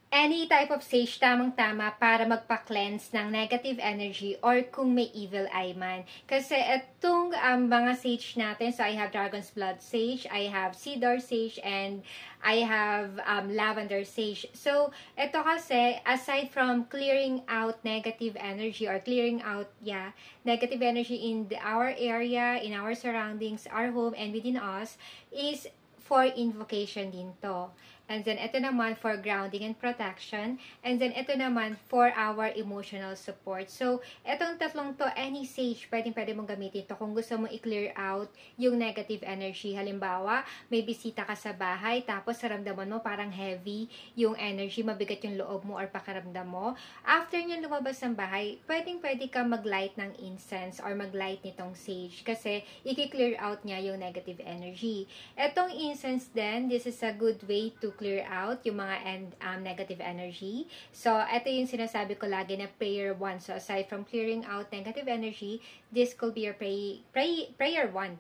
Any type of sage, tamang-tama para magpa-cleanse ng negative energy or kung may evil eye man. Kasi itong mga sage natin, so I have Dragon's Blood Sage, I have Cedar Sage, and I have Lavender Sage. So, ito kasi, aside from clearing out negative energy or clearing out, negative energy in our area, in our surroundings, our home, and within us, is for invocation din to. And then, ito naman for grounding and protection. And then, ito naman for our emotional support. So, itong tatlong to, any sage, pwede mong gamitin to kung gusto mo i-clear out yung negative energy. Halimbawa, may bisita ka sa bahay, tapos saramdaman mo parang heavy yung energy, mabigat yung loob mo or pakaramdam mo. After nyo lumabas ng bahay, pwede ka mag-light ng incense or mag-light nitong sage kasi i-clear out niya yung negative energy. Etong incense din, this is a good way to clear out yung mga negative energy. So, ito yung sinasabi ko lagi na prayer one. So, aside from clearing out negative energy, this could be your prayer one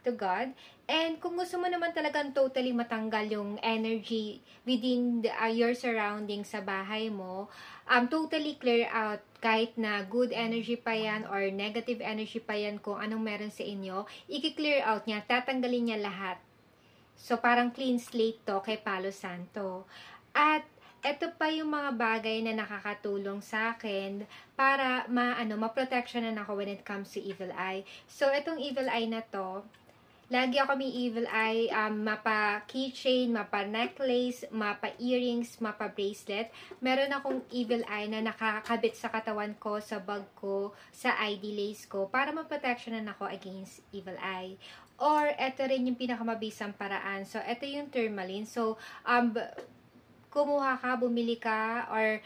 to God. And kung gusto mo naman talagang totally matanggal yung energy within your surroundings sa bahay mo, totally clear out kahit na good energy pa yan or negative energy pa yan kung anong meron sa inyo, i-clear out niya, tatanggalin niya lahat. So, parang clean slate to kay Palo Santo. At, ito pa yung mga bagay na nakakatulong sa akin para ma-protectionan ako when it comes to evil eye. So, itong evil eye na to, lagi ako may evil eye, mapa keychain, mapa necklace, mapa earrings, mapa bracelet. Meron akong evil eye na nakakabit sa katawan ko, sa bag ko, sa ID lace ko, para ma-protectionan ako against evil eye. Or, ito rin yung pinakamabisang paraan. So, ito yung tourmaline. So, kumuha ka, bumili ka, or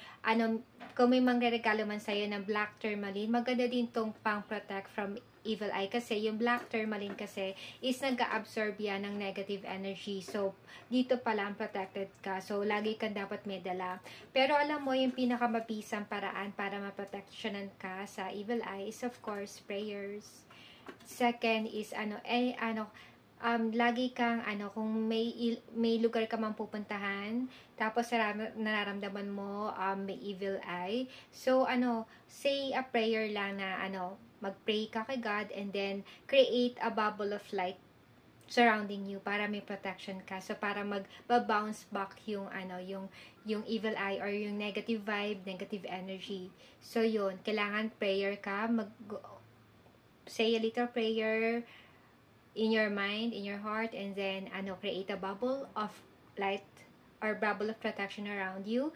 kung may mangreregalo man sa'yo ng black tourmaline, maganda din tong pang-protect from evil eye. Kasi yung black tourmaline kasi is nag-absorb yan ng negative energy. So, dito pala ang protected ka. So, lagi kang dapat may dala. Pero alam mo, yung pinakamabisang paraan para ma-protectionan ka sa evil eye is of course, prayers. Second is lagi kang kung may lugar ka mang pupuntahan, tapos nararamdaman mo may evil eye. So say a prayer lang na mag-pray ka kay God and then create a bubble of light surrounding you para may protection ka. So para mag-bounce back yung yung evil eye or yung negative vibe, negative energy. So yun, kailangan prayer ka, say a little prayer in your mind, in your heart, and then create a bubble of light or bubble of protection around you.